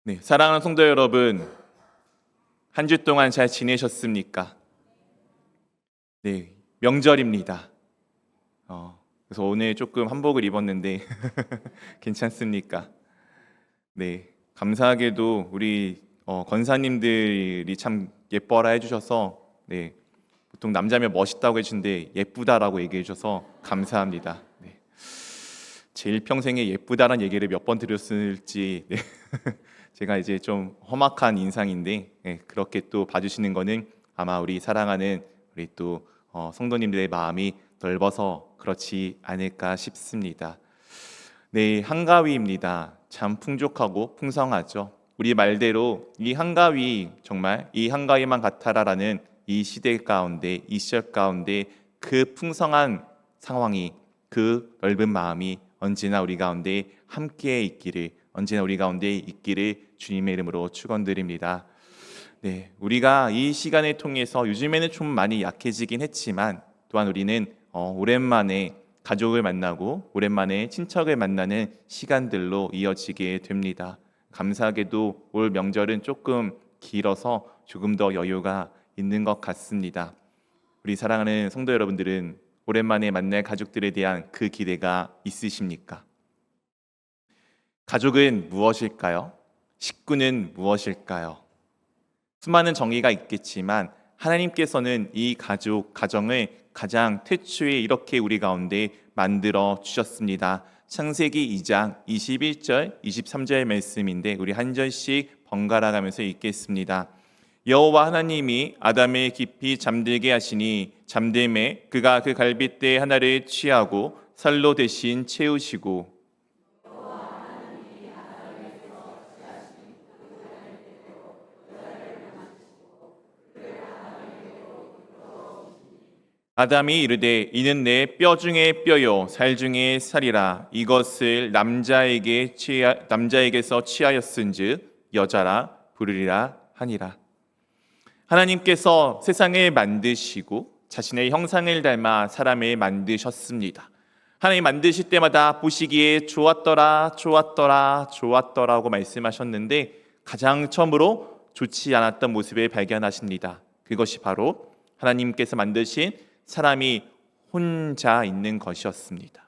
네, 사랑하는 성도 여러분, 한 주 동안 잘 지내셨습니까? 네, 명절입니다. 그래서 오늘 조금 한복을 입었는데 괜찮습니까? 네, 감사하게도 우리 권사님들이 참 예뻐라 해주셔서 네, 보통 남자면 멋있다고 해주는데 예쁘다라고 얘기해 주셔서 감사합니다. 네, 제 일평생에 예쁘다라는 얘기를 몇 번 들었을지 네. 제가 이제 좀 험악한 인상인데 그렇게 또 봐주시는 거는 아마 우리 사랑하는 우리 또 성도님들의 마음이 넓어서 그렇지 않을까 싶습니다. 네, 한가위입니다. 참 풍족하고 풍성하죠. 우리 말대로 이 한가위 정말 이 한가위만 같아라라는 이 시대 가운데 이 시절 가운데 그 풍성한 상황이 그 넓은 마음이 언제나 우리 가운데 함께 있기를 언제나 우리 가운데 있기를 주님의 이름으로 축원드립니다. 네, 우리가 이 시간을 통해서 요즘에는 좀 많이 약해지긴 했지만 또한 우리는 오랜만에 가족을 만나고 오랜만에 친척을 만나는 시간들로 이어지게 됩니다. 감사하게도 올 명절은 조금 길어서 조금 더 여유가 있는 것 같습니다. 우리 사랑하는 성도 여러분들은 오랜만에 만날 가족들에 대한 그 기대가 있으십니까? 가족은 무엇일까요? 식구는 무엇일까요? 수많은 정의가 있겠지만 하나님께서는 이 가정을 가장 태초에 이렇게 우리 가운데 만들어 주셨습니다. 창세기 2장 21절, 23절 말씀인데 우리 한 절씩 번갈아 가면서 읽겠습니다. 여호와 하나님이 아담을 깊이 잠들게 하시니 잠됨에 그가 그 갈빗대 하나를 취하고 살로 대신 채우시고 아담이 이르되 이는 내 뼈 중에 뼈요 살 중에 살이라 이것을 남자에게서 취하였은즉 여자라 부르리라 하니라. 하나님께서 세상을 만드시고 자신의 형상을 닮아 사람을 만드셨습니다. 하나님 만드실 때마다 보시기에 좋았더라 좋았더라 좋았더라고 말씀하셨는데 가장 처음으로 좋지 않았던 모습을 발견하십니다. 그것이 바로 하나님께서 만드신 사람이 혼자 있는 것이었습니다.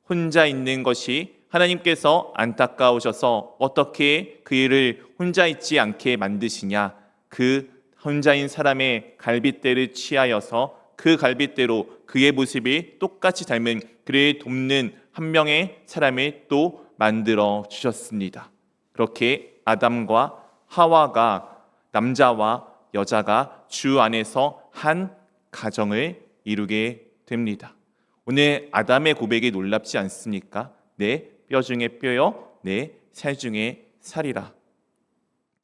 혼자 있는 것이 하나님께서 안타까우셔서 어떻게 그 일을 혼자 있지 않게 만드시냐. 그 혼자인 사람의 갈빗대를 취하여서 그 갈빗대로 그의 모습이 똑같이 닮은 그를 돕는 한 명의 사람을 또 만들어 주셨습니다. 그렇게 아담과 하와가 남자와 여자가 주 안에서 한 가정을 이루게 됩니다. 오늘 아담의 고백이 놀랍지 않습니까? 내 뼈 중에 뼈요, 내 살 중에 살이라.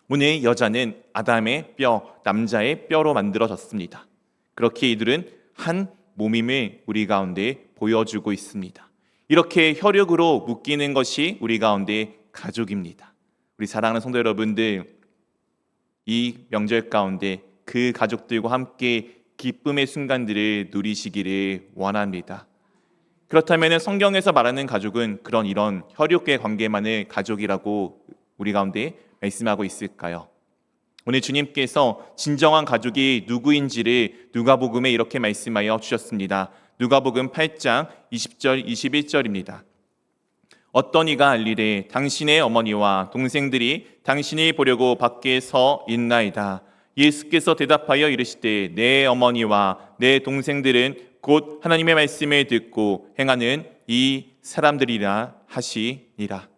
오늘 여자는 아담의 뼈, 남자의 뼈로 만들어졌습니다. 그렇게 이들은 한 몸임을 우리 가운데 보여주고 있습니다. 이렇게 혈육으로 묶이는 것이 우리 가운데 가족입니다. 우리 사랑하는 성도 여러분들, 이 명절 가운데 그 가족들과 함께 기쁨의 순간들을 누리시기를 원합니다. 그렇다면 성경에서 말하는 가족은 이런 혈육의 관계만을 가족이라고 우리 가운데 말씀하고 있을까요? 오늘 주님께서 진정한 가족이 누구인지를 누가복음에 이렇게 말씀하여 주셨습니다. 누가복음 8장 20절 21절입니다. 어떤 이가 알리되 당신의 어머니와 동생들이 당신이 보려고 밖에 서 있나이다. 예수께서 대답하여 이르시되 내 어머니와 내 동생들은 곧 하나님의 말씀을 듣고 행하는 이 사람들이라 하시니라.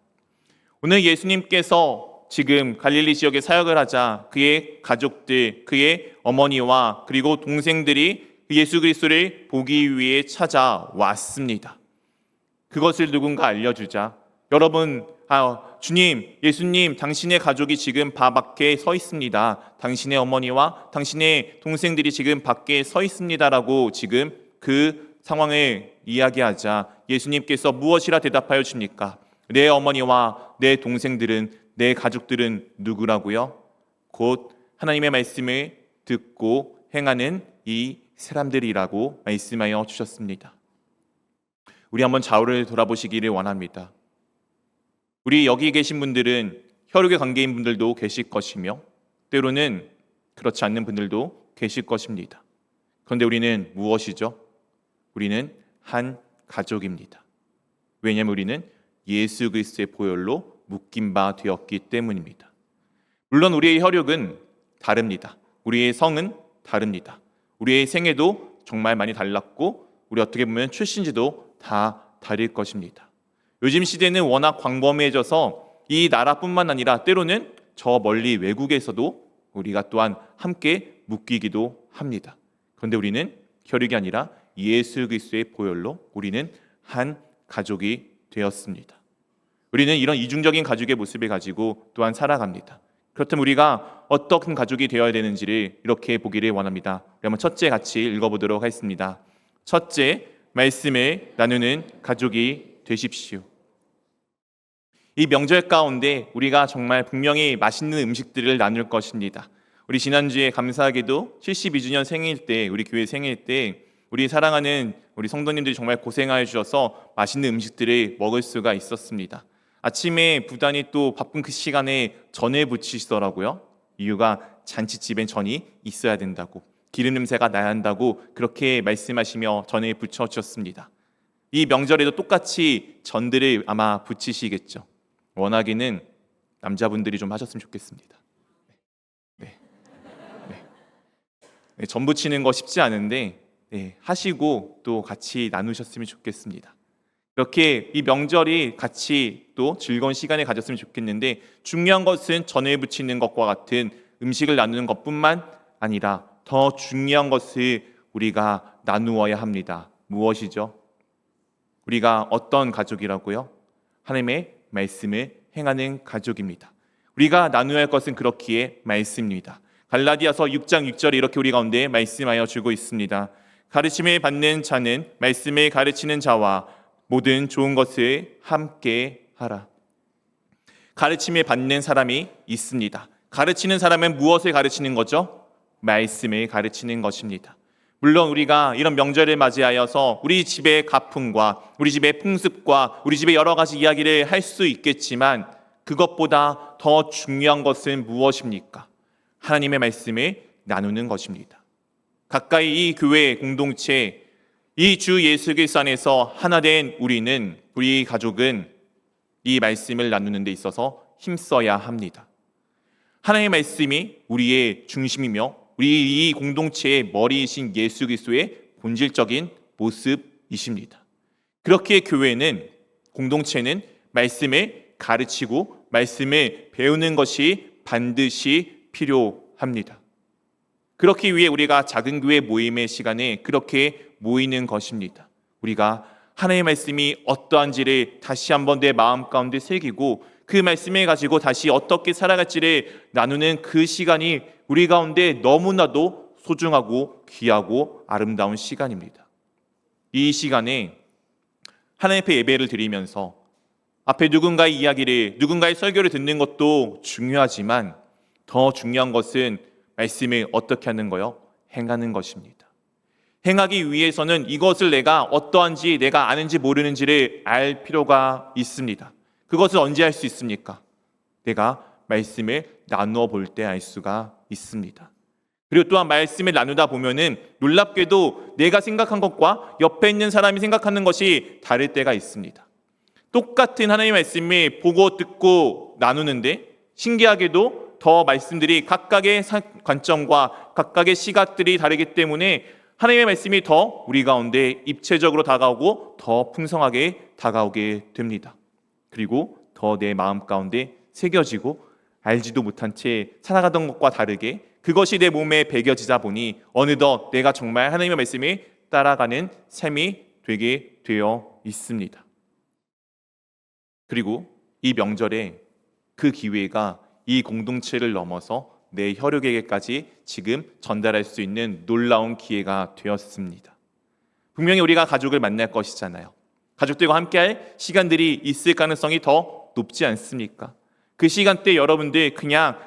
오늘 예수님께서 지금 갈릴리 지역에 사역을 하자 그의 가족들, 그의 어머니와 그리고 동생들이 예수 그리스도를 보기 위해 찾아왔습니다. 그것을 누군가 알려주자 여러분, 주님, 예수님, 당신의 가족이 지금 밖에 서 있습니다. 당신의 어머니와 당신의 동생들이 지금 밖에 서 있습니다라고 지금 그 상황을 이야기하자 예수님께서 무엇이라 대답하여 줍니까? 내 어머니와 내 동생들은, 내 가족들은 누구라고요? 곧 하나님의 말씀을 듣고 행하는 이 사람들이라고 말씀하여 주셨습니다. 우리 한번 좌우를 돌아보시기를 원합니다. 우리 여기 계신 분들은 혈육의 관계인 분들도 계실 것이며 때로는 그렇지 않는 분들도 계실 것입니다. 그런데 우리는 무엇이죠? 우리는 한 가족입니다. 왜냐하면 우리는 예수 그리스도의 보혈로 묶인 바 되었기 때문입니다. 물론 우리의 혈육은 다릅니다. 우리의 성은 다릅니다. 우리의 생애도 정말 많이 달랐고 우리 어떻게 보면 출신지도 다 다를 것입니다. 요즘 시대는 워낙 광범위해져서 이 나라뿐만 아니라 때로는 저 멀리 외국에서도 우리가 또한 함께 묶이기도 합니다. 그런데 우리는 혈육이 아니라 예수 그리스도의 보혈로 우리는 한 가족이 되었습니다. 우리는 이런 이중적인 가족의 모습을 가지고 또한 살아갑니다. 그렇다면 우리가 어떤 가족이 되어야 되는지를 이렇게 보기를 원합니다. 그러면 첫째 같이 읽어보도록 하겠습니다. 첫째, 말씀을 나누는 가족이 되십시오. 이 명절 가운데 우리가 정말 분명히 맛있는 음식들을 나눌 것입니다. 우리 지난주에 감사하게도 72주년 생일 때, 우리 교회 생일 때 우리 사랑하는 우리 성도님들이 정말 고생하여 주셔서 맛있는 음식들을 먹을 수가 있었습니다. 아침에 부단히 또 바쁜 그 시간에 전을 부치시더라고요. 이유가 잔치집엔 전이 있어야 된다고, 기름 냄새가 나야 한다고 그렇게 말씀하시며 전을 부쳐주셨습니다. 이 명절에도 똑같이 전들을 아마 부치시겠죠. 원하기는 남자분들이 좀 하셨으면 좋겠습니다. 전 부치는 거 쉽지 않은데 하시고 또 같이 나누셨으면 좋겠습니다. 이렇게 이 명절이 같이 또 즐거운 시간을 가졌으면 좋겠는데 중요한 것은 전을 부치는 것과 같은 음식을 나누는 것뿐만 아니라 더 중요한 것을 우리가 나누어야 합니다. 무엇이죠? 우리가 어떤 가족이라고요? 하나님의 말씀을 행하는 가족입니다. 우리가 나누어야 할 것은 그렇기에 말씀입니다. 갈라디아서 6장 6절에 이렇게 우리 가운데 말씀하여 주고 있습니다. 가르침을 받는 자는 말씀을 가르치는 자와 모든 좋은 것을 함께 하라. 가르침을 받는 사람이 있습니다. 가르치는 사람은 무엇을 가르치는 거죠? 말씀을 가르치는 것입니다. 물론 우리가 이런 명절을 맞이하여서 우리 집의 가풍과 우리 집의 풍습과 우리 집의 여러 가지 이야기를 할 수 있겠지만 그것보다 더 중요한 것은 무엇입니까? 하나님의 말씀을 나누는 것입니다. 가까이 이 교회 공동체, 이 주 예수 그리스도 안에서 하나 된 우리는, 우리 가족은 이 말씀을 나누는 데 있어서 힘써야 합니다. 하나님의 말씀이 우리의 중심이며 우리 이 공동체의 머리이신 예수 그리스도의 본질적인 모습이십니다. 그렇기에 교회는, 공동체는 말씀을 가르치고 말씀을 배우는 것이 반드시 필요합니다. 그렇기 위해 우리가 작은 교회 모임의 시간에 그렇게 모이는 것입니다. 우리가 하나님의 말씀이 어떠한지를 다시 한번 내 마음 가운데 새기고 그 말씀을 가지고 다시 어떻게 살아갈지를 나누는 그 시간이 우리 가운데 너무나도 소중하고 귀하고 아름다운 시간입니다. 이 시간에 하나님 앞에 예배를 드리면서 앞에 누군가의 이야기를, 누군가의 설교를 듣는 것도 중요하지만 더 중요한 것은 말씀을 어떻게 하는 거요? 행하는 것입니다. 행하기 위해서는 이것을 내가 어떠한지, 내가 아는지 모르는지를 알 필요가 있습니다. 그것을 언제 할 수 있습니까? 내가 말씀을 나누어 볼 때 알 수가 있습니다. 그리고 또한 말씀을 나누다 보면은 놀랍게도 내가 생각한 것과 옆에 있는 사람이 생각하는 것이 다를 때가 있습니다. 똑같은 하나님의 말씀을 보고 듣고 나누는데 신기하게도 더 말씀들이 각각의 관점과 각각의 시각들이 다르기 때문에 하나님의 말씀이 더 우리 가운데 입체적으로 다가오고 더 풍성하게 다가오게 됩니다. 그리고 더 내 마음 가운데 새겨지고 알지도 못한 채 살아가던 것과 다르게 그것이 내 몸에 배겨지다 보니 어느덧 내가 정말 하나님의 말씀에 따라가는 삶이 되게 되어 있습니다. 그리고 이 명절에 그 기회가 이 공동체를 넘어서 내 혈육에게까지 지금 전달할 수 있는 놀라운 기회가 되었습니다. 분명히 우리가 가족을 만날 것이잖아요. 가족들과 함께할 시간들이 있을 가능성이 더 높지 않습니까? 그 시간대 여러분들 그냥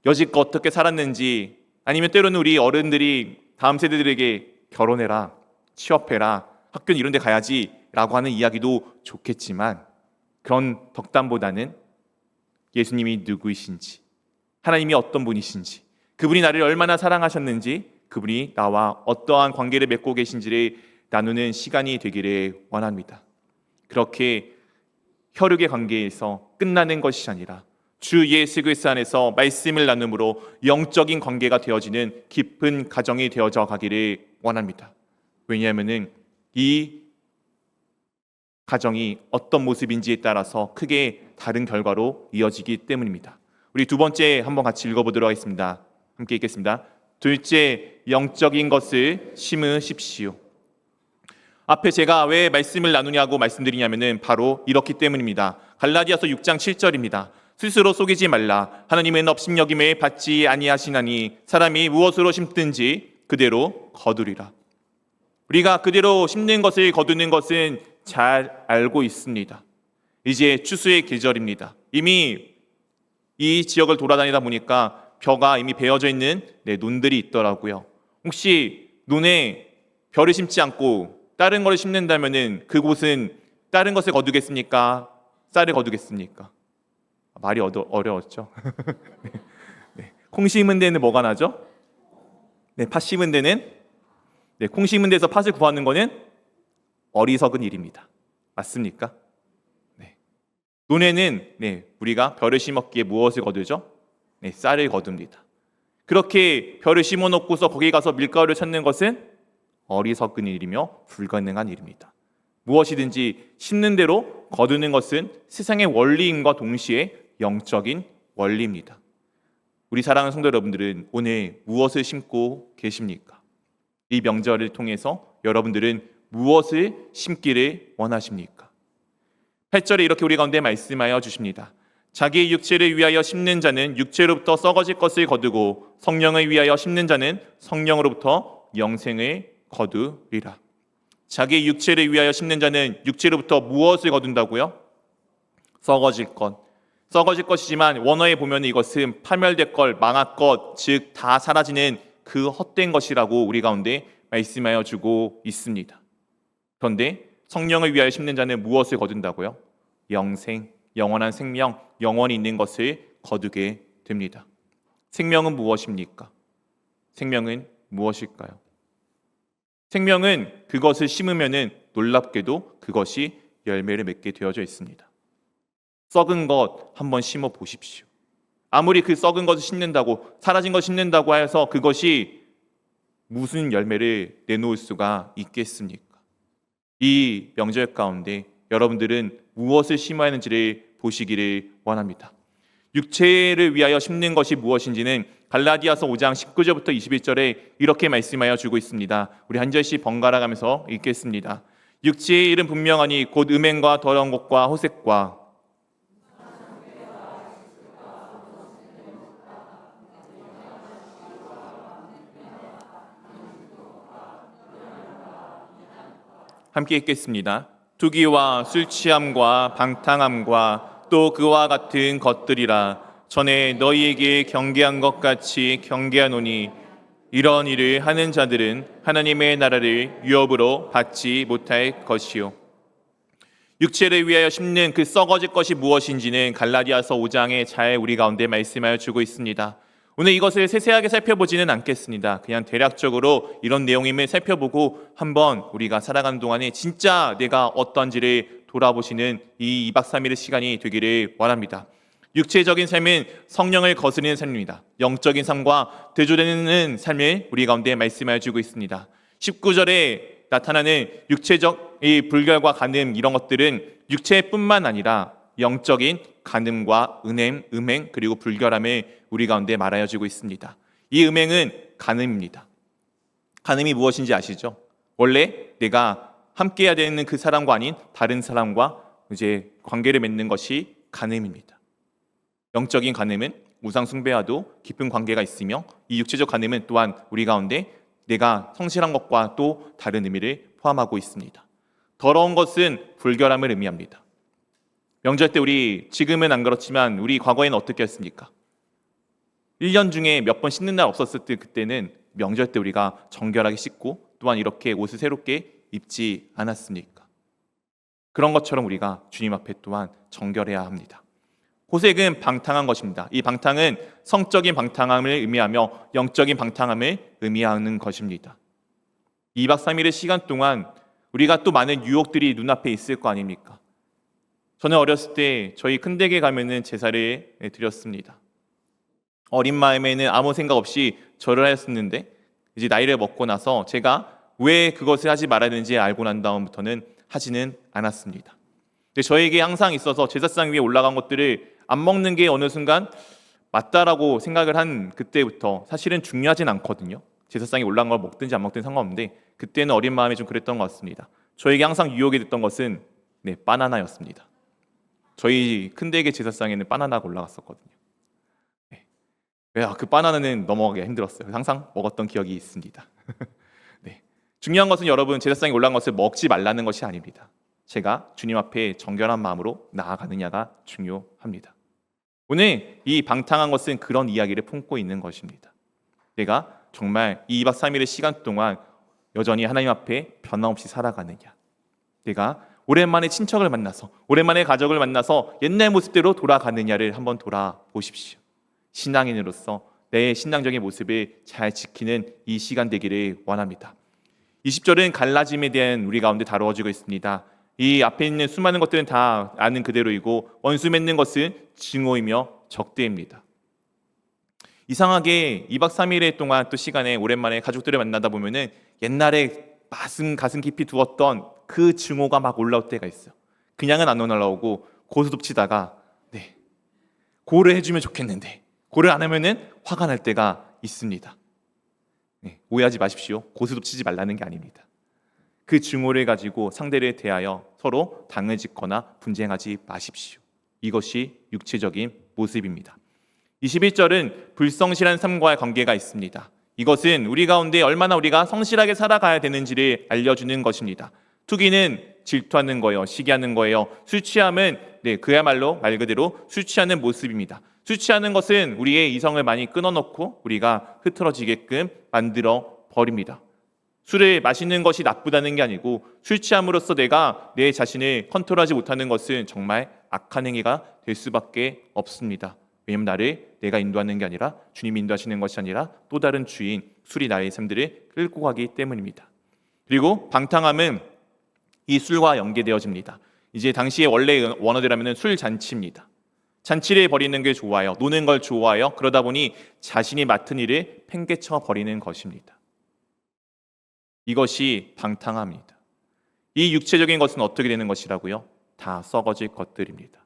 여지껏 어떻게 살았는지, 아니면 때로는 우리 어른들이 다음 세대들에게 결혼해라, 취업해라, 학교는 이런 데 가야지 라고 하는 이야기도 좋겠지만 그런 덕담보다는 예수님이 누구이신지, 하나님이 어떤 분이신지, 그분이 나를 얼마나 사랑하셨는지, 그분이 나와 어떠한 관계를 맺고 계신지를 나누는 시간이 되기를 원합니다. 그렇게 혈육의 관계에서 끝나는 것이 아니라 주 예수 그리스도 안에서 말씀을 나눔으로 영적인 관계가 되어지는 깊은 가정이 되어져 가기를 원합니다. 왜냐하면 이 가정이 어떤 모습인지에 따라서 크게 다른 결과로 이어지기 때문입니다. 우리 두 번째 한번 같이 읽어보도록 하겠습니다. 함께 읽겠습니다. 둘째, 영적인 것을 심으십시오. 앞에 제가 왜 말씀을 나누냐고 말씀드리냐면은 바로 이렇기 때문입니다. 갈라디아서 6장 7절입니다. 스스로 속이지 말라. 하나님은 업신여김을 받지 아니하시나니 사람이 무엇으로 심든지 그대로 거두리라. 우리가 그대로 심는 것을 거두는 것은 잘 알고 있습니다. 이제 추수의 계절입니다. 이미 이 지역을 돌아다니다 보니까 벼가 이미 베어져 있는 논들이 있더라고요. 혹시 논에 벼를 심지 않고 다른 것을 심는다면은 그곳은 다른 것을 거두겠습니까? 쌀을 거두겠습니까? 말이 어려웠죠. 네. 콩 심은 데는 뭐가 나죠? 네, 팥 심은 데는 콩 심은 데서 팥을 구하는 거는 어리석은 일입니다. 맞습니까? 네. 논에는 우리가 벼를 심었기에 무엇을 거두죠? 쌀을 거둡니다. 그렇게 벼를 심어 놓고서 거기 가서 밀가루를 찾는 것은 어리석은 일이며 불가능한 일입니다. 무엇이든지 심는 대로 거두는 것은 세상의 원리임과 동시에 영적인 원리입니다. 우리 사랑하는 성도 여러분들은 오늘 무엇을 심고 계십니까? 이 명절을 통해서 여러분들은 무엇을 심기를 원하십니까? 8절에 이렇게 우리 가운데 말씀하여 주십니다. 자기의 육체를 위하여 심는 자는 육체로부터 썩어질 것을 거두고 성령을 위하여 심는 자는 성령으로부터 영생을 거두리라. 자기의 육체를 위하여 심는 자는 육체로부터 무엇을 거둔다고요? 썩어질 것. 썩어질 것이지만 원어에 보면 이것은 파멸될 것, 망할 것, 즉 다 사라지는 그 헛된 것이라고 우리 가운데 말씀하여 주고 있습니다. 그런데 성령을 위하여 심는 자는 무엇을 거둔다고요? 영생, 영원한 생명, 영원히 있는 것을 거두게 됩니다. 생명은 무엇입니까? 생명은 무엇일까요? 생명은 그것을 심으면은 놀랍게도 그것이 열매를 맺게 되어져 있습니다. 썩은 것 한번 심어 보십시오. 아무리 그 썩은 것을 심는다고, 사라진 것을 심는다고 해서 그것이 무슨 열매를 내놓을 수가 있겠습니까? 이 명절 가운데 여러분들은 무엇을 심어야 하는지를 보시기를 원합니다. 육체를 위하여 심는 것이 무엇인지는 갈라디아서 5장 19절부터 21절에 이렇게 말씀하여 주고 있습니다. 우리 한 절씩 번갈아 가면서 읽겠습니다. 육체의 일은 분명하니 곧 음행과 더러운 것과 호색과 함께 읽겠습니다. 투기와 술취함과 방탕함과 또 그와 같은 것들이라. 전에 너희에게 경계한 것 같이 경계하노니 이런 일을 하는 자들은 하나님의 나라를 유업으로 받지 못할 것이요. 육체를 위하여 심는 그 썩어질 것이 무엇인지는 갈라디아서 5장에 잘 우리 가운데 말씀하여 주고 있습니다. 오늘 이것을 세세하게 살펴보지는 않겠습니다. 그냥 대략적으로 이런 내용임을 살펴보고 한번 우리가 살아가는 동안에 진짜 내가 어떤지를 돌아보시는 이 2박 3일의 시간이 되기를 원합니다. 육체적인 삶은 성령을 거스르는 삶입니다. 영적인 삶과 대조되는 삶을 우리 가운데 말씀하여 주고 있습니다. 19절에 나타나는 육체적 이 불결과 간음 이런 것들은 육체뿐만 아니라 영적인 간음과 음행 그리고 불결함을 우리 가운데 말하여 주고 있습니다. 이 음행은 간음입니다. 간음이 무엇인지 아시죠? 원래 내가 함께해야 되는 그 사람과 아닌 다른 사람과 이제 관계를 맺는 것이 간음입니다. 영적인 간음은 우상 숭배와도 깊은 관계가 있으며 이 육체적 간음은 또한 우리 가운데 내가 성실한 것과 또 다른 의미를 포함하고 있습니다. 더러운 것은 불결함을 의미합니다. 명절 때 우리 지금은 안 그렇지만 우리 과거에는 어떻게 했습니까? 1년 중에 몇 번 씻는 날 없었을 때 그때는 명절 때 우리가 정결하게 씻고 또한 이렇게 옷을 새롭게 입지 않았습니까? 그런 것처럼 우리가 주님 앞에 또한 정결해야 합니다. 호색은 방탕한 것입니다. 이 방탕은 성적인 방탕함을 의미하며 영적인 방탕함을 의미하는 것입니다. 2박 3일의 시간 동안 우리가 또 많은 유혹들이 눈앞에 있을 거 아닙니까? 저는 어렸을 때 저희 큰댁에 가면은 제사를 드렸습니다. 어린 마음에는 아무 생각 없이 절을 하였었는데 이제 나이를 먹고 나서 제가 왜 그것을 하지 말아야 되는지 알고 난 다음부터는 하지는 않았습니다. 근데 저에게 항상 있어서 제사상 위에 올라간 것들을 안 먹는 게 어느 순간 맞다라고 생각을 한 그때부터 사실은 중요하진 않거든요. 제사상에 올라간 걸 먹든지 안 먹든지 상관없는데 그때는 어린 마음에 좀 그랬던 것 같습니다. 저에게 항상 유혹이 됐던 것은 바나나였습니다. 저희 큰댁의 제사상에는 바나나가 올라갔었거든요. 그 바나나는 넘어가기가 힘들었어요. 항상 먹었던 기억이 있습니다. 네. 중요한 것은 여러분 제사상에 올라간 것을 먹지 말라는 것이 아닙니다. 제가 주님 앞에 정결한 마음으로 나아가느냐가 중요합니다. 오늘 이 방탕한 것은 그런 이야기를 품고 있는 것입니다. 내가 정말 이 2박 3일의 시간 동안 여전히 하나님 앞에 변함없이 살아가느냐, 내가 오랜만에 친척을 만나서 오랜만에 가족을 만나서 옛날 모습대로 돌아가느냐를 한번 돌아보십시오. 신앙인으로서 내 신앙적인 모습을 잘 지키는 이 시간 되기를 원합니다. 20절은 갈라짐에 대한 우리 가운데 다루어지고 있습니다. 이 앞에 있는 수많은 것들은 다 아는 그대로이고 원수 맺는 것은 증오이며 적대입니다. 이상하게 2박 3일의 동안 또 시간에 오랜만에 가족들을 만나다 보면은 옛날에 가슴 깊이 두었던 그 증오가 막 올라올 때가 있어요. 그냥은 안 올라오고 고스톱치다가 고를 해주면 좋겠는데 고를 안 하면은 화가 날 때가 있습니다. 오해하지 마십시오. 고스톱 치지 말라는 게 아닙니다. 그 증오를 가지고 상대를 대하여 서로 당을 짓거나 분쟁하지 마십시오. 이것이 육체적인 모습입니다. 21절은 불성실한 삶과의 관계가 있습니다. 이것은 우리 가운데 얼마나 우리가 성실하게 살아가야 되는지를 알려주는 것입니다. 투기는 질투하는 거예요. 시기하는 거예요. 술 취함은 그야말로 말 그대로 술 취하는 모습입니다. 술 취하는 것은 우리의 이성을 많이 끊어놓고 우리가 흐트러지게끔 만들어 버립니다. 술을 마시는 것이 나쁘다는 게 아니고 술 취함으로써 내가 내 자신을 컨트롤하지 못하는 것은 정말 악한 행위가 될 수밖에 없습니다. 왜냐하면 내가 인도하는 게 아니라 주님이 인도하시는 것이 아니라 또 다른 주인 술이 나의 삶들을 끌고 가기 때문입니다. 그리고 방탕함은 이 술과 연계되어집니다. 이제 당시의 원래 원어대로 술 잔치입니다. 잔치를 벌이는 게 좋아요. 노는 걸 좋아해요. 그러다 보니 자신이 맡은 일을 팽개쳐 버리는 것입니다. 이것이 방탕함입니다. 이 육체적인 것은 어떻게 되는 것이라고요? 다 썩어질 것들입니다.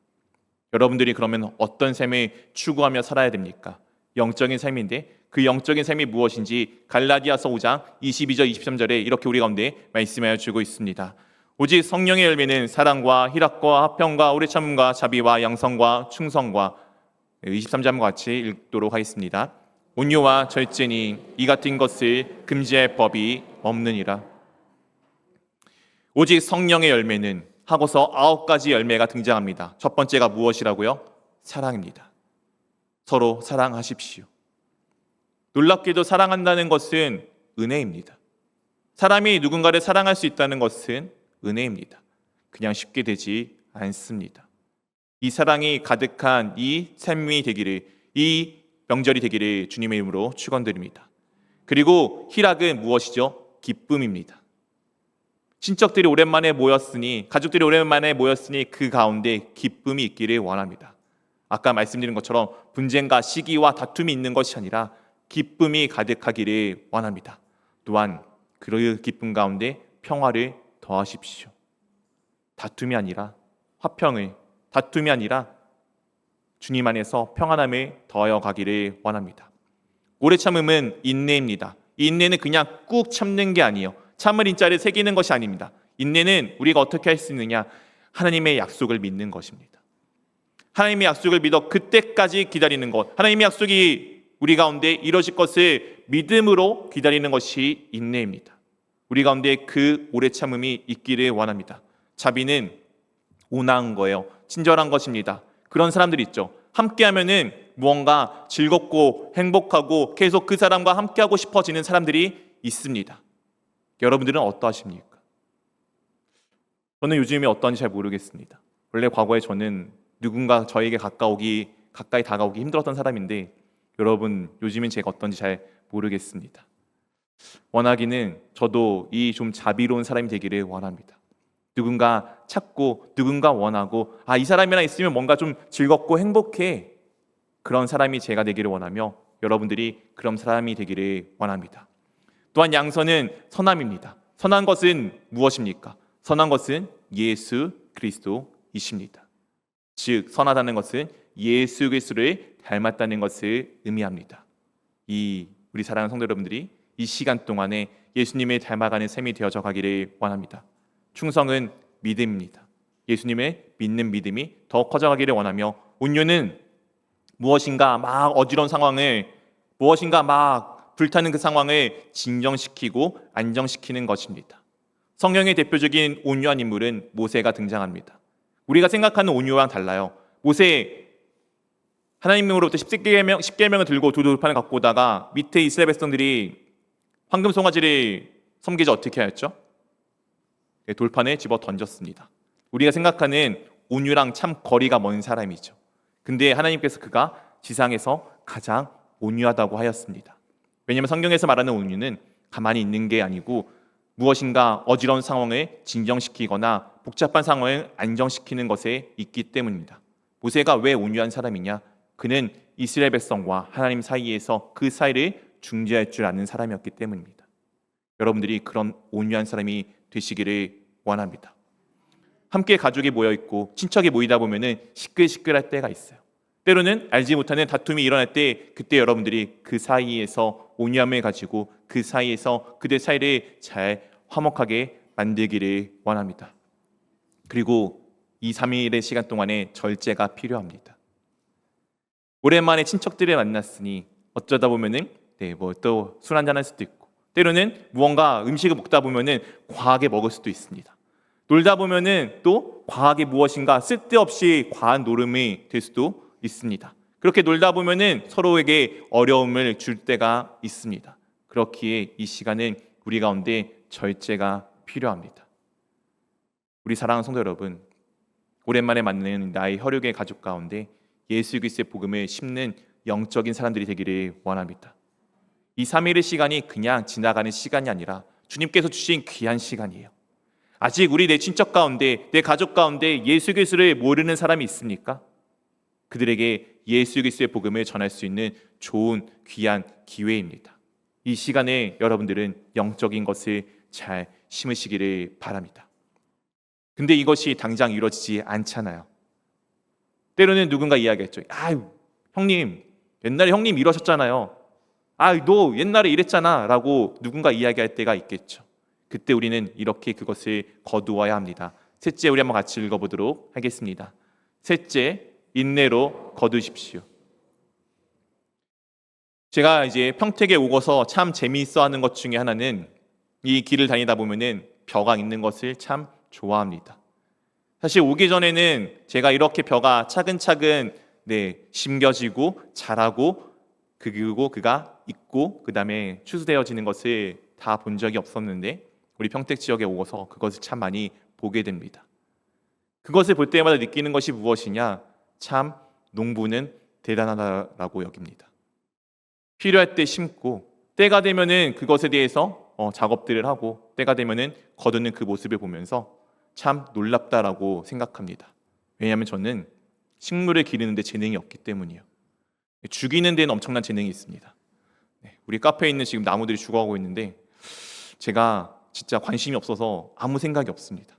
여러분들이 그러면 어떤 삶을 추구하며 살아야 됩니까? 영적인 삶인데 그 영적인 삶이 무엇인지 갈라디아서 5장 22절 23절에 이렇게 우리 가운데 말씀하여 주고 있습니다. 오직 성령의 열매는 사랑과 희락과 화평과 오래 참음과 자비와 양성과 충성과 23절과 같이 읽도록 하겠습니다. 온유와 절제니 이 같은 것을 금지할 법이 없느니라. 오직 성령의 열매는 하고서 9가지 열매가 등장합니다. 첫 번째가 무엇이라고요? 사랑입니다. 서로 사랑하십시오. 놀랍게도 사랑한다는 것은 은혜입니다. 사람이 누군가를 사랑할 수 있다는 것은 은혜입니다. 그냥 쉽게 되지 않습니다. 이 사랑이 가득한 이 삶이 되기를, 이 명절이 되기를 주님의 이름으로 축원드립니다. 그리고 희락은 무엇이죠? 기쁨입니다. 친척들이 오랜만에 모였으니, 가족들이 오랜만에 모였으니 그 가운데 기쁨이 있기를 원합니다. 아까 말씀드린 것처럼 분쟁과 시기와 다툼이 있는 것이 아니라 기쁨이 가득하기를 원합니다. 또한 그 기쁨 가운데 평화를 더하십시오. 다툼이 아니라 화평을, 다툼이 아니라 주님 안에서 평안함을 더하여 가기를 원합니다. 오래 참음은 인내입니다. 이 인내는 그냥 꾹 참는 게 아니에요. 참을 인자를 새기는 것이 아닙니다. 인내는 우리가 어떻게 할 수 있느냐? 하나님의 약속을 믿는 것입니다. 하나님의 약속을 믿어 그때까지 기다리는 것, 하나님의 약속이 우리 가운데 이루어질 것을 믿음으로 기다리는 것이 인내입니다. 우리 가운데 그 오래 참음이 있기를 원합니다. 자비는 온화한 거예요. 친절한 것입니다. 그런 사람들이 있죠. 함께하면은 무언가 즐겁고 행복하고 계속 그 사람과 함께하고 싶어지는 사람들이 있습니다. 여러분들은 어떠하십니까? 저는 요즘에 어떠한지 잘 모르겠습니다. 원래 과거에 저는 누군가 저에게 가까이 다가오기 힘들었던 사람인데 여러분 요즘엔 제가 어떤지 잘 모르겠습니다. 원하기는 저도 이 좀 자비로운 사람이 되기를 원합니다. 누군가 찾고 누군가 원하고 이 사람이랑 있으면 뭔가 좀 즐겁고 행복해, 그런 사람이 제가 되기를 원하며 여러분들이 그런 사람이 되기를 원합니다. 또한 양선은 선함입니다. 선한 것은 무엇입니까? 선한 것은 예수 그리스도이십니다. 즉 선하다는 것은 예수 그리스도를 닮았다는 것을 의미합니다. 우리 사랑하는 성도 여러분들이 이 시간 동안에 예수님을 닮아가는 삶이 되어져 가기를 원합니다. 충성은 믿음입니다. 예수님을 믿는 믿음이 더 커져가기를 원하며 온유는 무엇인가 막 어지러운 상황을, 무엇인가 막 불타는 그 상황을 진정시키고 안정시키는 것입니다. 성경의 대표적인 온유한 인물은 모세가 등장합니다. 우리가 생각하는 온유랑 달라요. 모세 하나님으로부터 10계명을 들고 두 돌판을 갖고 오다가 밑에 이스라엘 백성들이 황금 송아지를 섬기자 어떻게 하였죠? 돌판에 집어 던졌습니다. 우리가 생각하는 온유랑 참 거리가 먼 사람이죠. 근데 하나님께서 그가 지상에서 가장 온유하다고 하였습니다. 왜냐하면 성경에서 말하는 온유는 가만히 있는 게 아니고 무엇인가 어지러운 상황을 진정시키거나 복잡한 상황을 안정시키는 것에 있기 때문입니다. 모세가 왜 온유한 사람이냐? 그는 이스라엘 백성과 하나님 사이에서 그 사이를 중재할 줄 아는 사람이었기 때문입니다. 여러분들이 그런 온유한 사람이 되시기를 원합니다. 함께 가족이 모여있고 친척이 모이다 보면은 시끌시끌할 때가 있어요. 때로는 알지 못하는 다툼이 일어날 때 그때 여러분들이 그 사이에서 온유함을 가지고 그 사이에서 그들 사이를 잘 화목하게 만들기를 원합니다. 그리고 2, 3일의 시간 동안에 절제가 필요합니다. 오랜만에 친척들을 만났으니 어쩌다 보면은 또 술 한잔 할 수도 있고 때로는 무언가 음식을 먹다 보면은 과하게 먹을 수도 있습니다. 놀다 보면은 또 과하게 무엇인가 쓸데없이 과한 노름이 될 수도 있습니다. 그렇게 놀다 보면은 서로에게 어려움을 줄 때가 있습니다. 그렇기에 이 시간은 우리 가운데 절제가 필요합니다. 우리 사랑하는 성도 여러분, 오랜만에 만나는 나의 혈육의 가족 가운데 예수 그리스도의 복음을 심는 영적인 사람들이 되기를 원합니다. 이 3일의 시간이 그냥 지나가는 시간이 아니라 주님께서 주신 귀한 시간이에요. 아직 우리 내 친척 가운데, 내 가족 가운데 예수 그리스도를 모르는 사람이 있습니까? 그들에게 예수 그리스도의 복음을 전할 수 있는 좋은 귀한 기회입니다. 이 시간에 여러분들은 영적인 것을 잘 심으시기를 바랍니다. 근데 이것이 당장 이루어지지 않잖아요. 때로는 누군가 이야기했죠. 형님, 옛날에 형님 이러셨잖아요. 너 옛날에 이랬잖아 라고 누군가 이야기할 때가 있겠죠. 그때 우리는 이렇게 그것을 거두어야 합니다. 셋째, 우리 한번 같이 읽어보도록 하겠습니다. 셋째, 인내로 거두십시오. 제가 이제 평택에 오고서 참 재미있어 하는 것 중에 하나는 이 길을 다니다 보면은 벼가 있는 것을 참 좋아합니다. 사실 오기 전에는 제가 이렇게 벼가 차근차근 심겨지고 자라고 그리고 그가 있고 그 다음에 추수되어지는 것을 다 본 적이 없었는데 우리 평택 지역에 오고서 그것을 참 많이 보게 됩니다. 그것을 볼 때마다 느끼는 것이 무엇이냐? 참 농부는 대단하다라고 여깁니다. 필요할 때 심고 때가 되면은 그것에 대해서 작업들을 하고 때가 되면은 거두는 그 모습을 보면서 참 놀랍다라고 생각합니다. 왜냐하면 저는 식물을 기르는 데 재능이 없기 때문이에요. 죽이는 데는 엄청난 재능이 있습니다. 우리 카페에 있는 지금 나무들이 죽어가고 있는데 제가 진짜 관심이 없어서 아무 생각이 없습니다.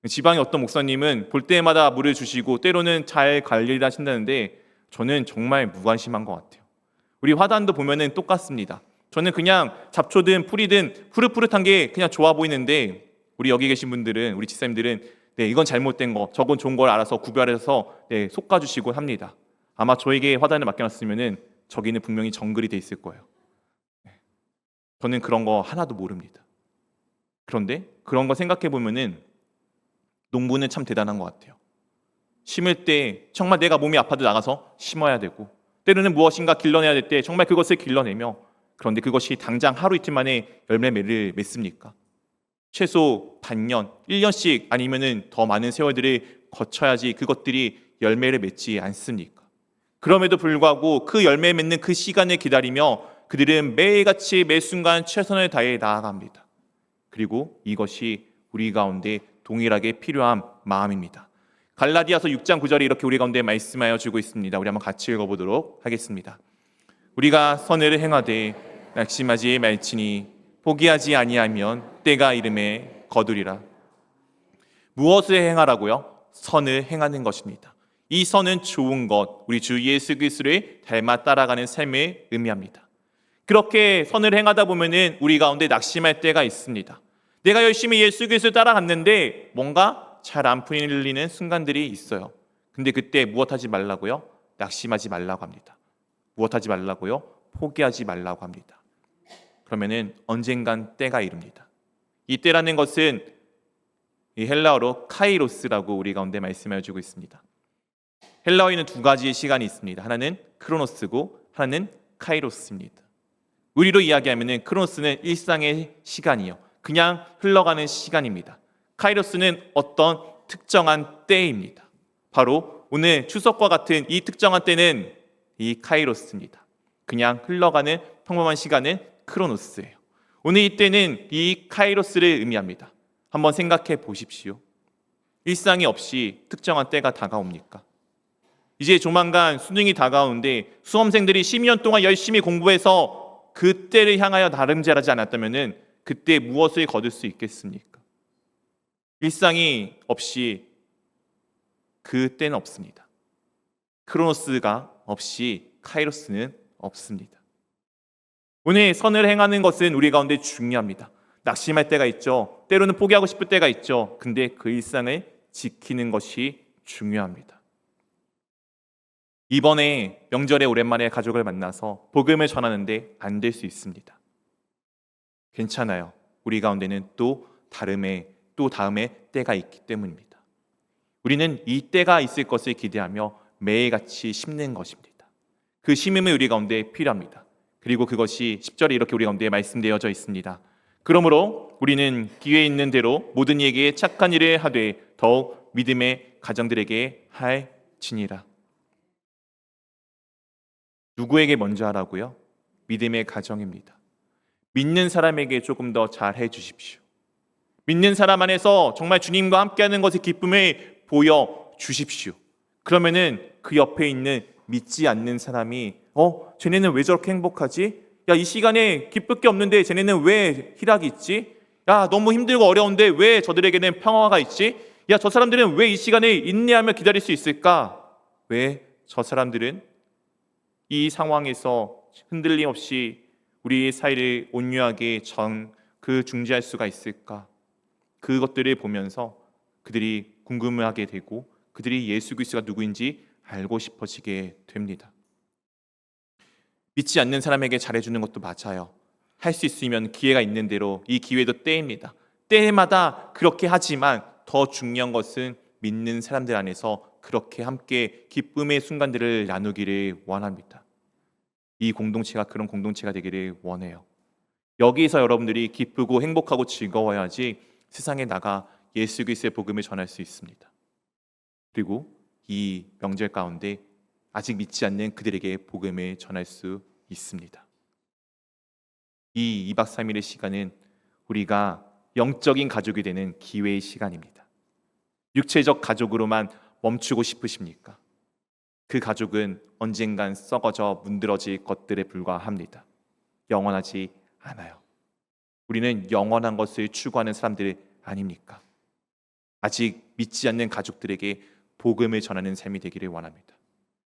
지방의 어떤 목사님은 볼 때마다 물을 주시고 때로는 잘 관리를 하신다는데 저는 정말 무관심한 것 같아요. 우리 화단도 보면은 똑같습니다. 저는 그냥 잡초든 풀이든 푸릇푸릇한 게 그냥 좋아 보이는데 우리 여기 계신 분들은, 우리 집사님들은 이건 잘못된 거, 저건 좋은 걸 알아서 구별해서 솎아주시곤 합니다. 아마 저에게 화단을 맡겨놨으면은 저기는 분명히 정글이 돼 있을 거예요. 저는 그런 거 하나도 모릅니다. 그런데 그런 거 생각해 보면은 농부는 참 대단한 것 같아요. 심을 때 정말 내가 몸이 아파도 나가서 심어야 되고 때로는 무엇인가 길러내야 될 때 정말 그것을 길러내며 그런데 그것이 당장 하루 이틀 만에 열매를 맺습니까? 최소 반년, 1년씩 아니면은 더 많은 세월들을 거쳐야지 그것들이 열매를 맺지 않습니까? 그럼에도 불구하고 그 열매 맺는 그 시간을 기다리며 그들은 매일같이 매 순간 최선을 다해 나아갑니다. 그리고 이것이 우리 가운데 동일하게 필요한 마음입니다. 갈라디아서 6장 9절에 이렇게 우리 가운데 말씀하여 주고 있습니다. 우리 한번 같이 읽어보도록 하겠습니다. 우리가 선을 행하되 낙심하지 말지니 포기하지 아니하면 때가 이름에 거두리라. 무엇을 행하라고요? 선을 행하는 것입니다. 이 선은 좋은 것, 우리 주 예수 그리스도를 닮아 따라가는 삶을 의미합니다. 그렇게 선을 행하다 보면은 우리 가운데 낙심할 때가 있습니다. 내가 열심히 예수 그리스도를 따라갔는데 뭔가 잘 안 풀리는 순간들이 있어요. 근데 그때 무엇하지 말라고요? 낙심하지 말라고 합니다. 무엇하지 말라고요? 포기하지 말라고 합니다. 그러면은 언젠간 때가 이릅니다. 이 때라는 것은 이 헬라어로 카이로스라고 우리 가운데 말씀해 주고 있습니다. 헬라어에는 두 가지의 시간이 있습니다. 하나는 크로노스고 하나는 카이로스입니다. 우리로 이야기하면은 크로노스는 일상의 시간이요, 그냥 흘러가는 시간입니다. 카이로스는 어떤 특정한 때입니다. 바로 오늘 추석과 같은 이 특정한 때는 이 카이로스입니다. 그냥 흘러가는 평범한 시간은 크로노스예요. 오늘 이 때는 이 카이로스를 의미합니다. 한번 생각해 보십시오. 일상이 없이 특정한 때가 다가옵니까? 이제 조만간 수능이 다가오는데 수험생들이 12년 동안 열심히 공부해서 그 때를 향하여 나름대로하지 않았다면 그때 무엇을 거둘 수 있겠습니까? 일상이 없이 그 때는 없습니다. 크로노스가 없이 카이로스는 없습니다. 오늘 선을 행하는 것은 우리 가운데 중요합니다. 낙심할 때가 있죠. 때로는 포기하고 싶을 때가 있죠. 근데 그 일상을 지키는 것이 중요합니다. 이번에 명절에 오랜만에 가족을 만나서 복음을 전하는데 안 될 수 있습니다. 괜찮아요. 우리 가운데는 또 다음에 때가 있기 때문입니다. 우리는 이 때가 있을 것을 기대하며 매일같이 심는 것입니다. 그 심음이 우리 가운데 필요합니다. 그리고 그것이 10절에 이렇게 우리 가운데 말씀되어져 있습니다. 그러므로 우리는 기회 있는 대로 모든 이에게 착한 일을 하되 더욱 믿음의 가정들에게 할지니라. 누구에게 먼저 하라고요? 믿음의 가정입니다. 믿는 사람에게 조금 더 잘해 주십시오. 믿는 사람 안에서 정말 주님과 함께하는 것의 기쁨을 보여주십시오. 그러면은 그 옆에 있는 믿지 않는 사람이 쟤네는 왜 저렇게 행복하지? 야, 이 시간에 기쁠 게 없는데 쟤네는 왜 희락이 있지? 야, 너무 힘들고 어려운데 왜 저들에게는 평화가 있지? 야, 저 사람들은 왜 이 시간에 인내하며 기다릴 수 있을까? 왜 저 사람들은 이 상황에서 흔들림 없이 우리 사이를 온유하게 중재할 수가 있을까? 그것들을 보면서 그들이 궁금해하게 되고 그들이 예수 그리스도가 누구인지 알고 싶어지게 됩니다. 믿지 않는 사람에게 잘해주는 것도 맞아요. 할 수 있으면 기회가 있는 대로 이 기회도 때입니다. 때마다 그렇게 하지만 더 중요한 것은 믿는 사람들 안에서 그렇게 함께 기쁨의 순간들을 나누기를 원합니다. 이 공동체가 그런 공동체가 되기를 원해요. 여기서 여러분들이 기쁘고 행복하고 즐거워야지 세상에 나가 예수 그리스도의 복음을 전할 수 있습니다. 그리고 이 명절 가운데 아직 믿지 않는 그들에게 복음을 전할 수 있습니다. 이 2박 3일의 시간은 우리가 영적인 가족이 되는 기회의 시간입니다. 육체적 가족으로만 멈추고 싶으십니까? 그 가족은 언젠간 썩어져 문드러질 것들에 불과합니다. 영원하지 않아요. 우리는 영원한 것을 추구하는 사람들 아닙니까? 아직 믿지 않는 가족들에게 복음을 전하는 삶이 되기를 원합니다.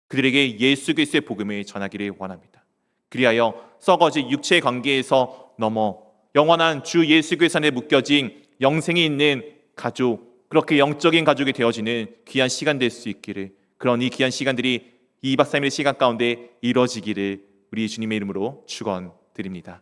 그들에게 예수 그리스도의 복음을 전하기를 원합니다. 그리하여 썩어질 육체의 관계에서 넘어 영원한 주 예수 그리스도 안에 묶여진 영생이 있는 가족, 그렇게 영적인 가족이 되어지는 귀한 시간 될 수 있기를, 그런 이 귀한 시간들이 이 2박 3일의 시간 가운데 이루어지기를 우리 주님의 이름으로 축원드립니다.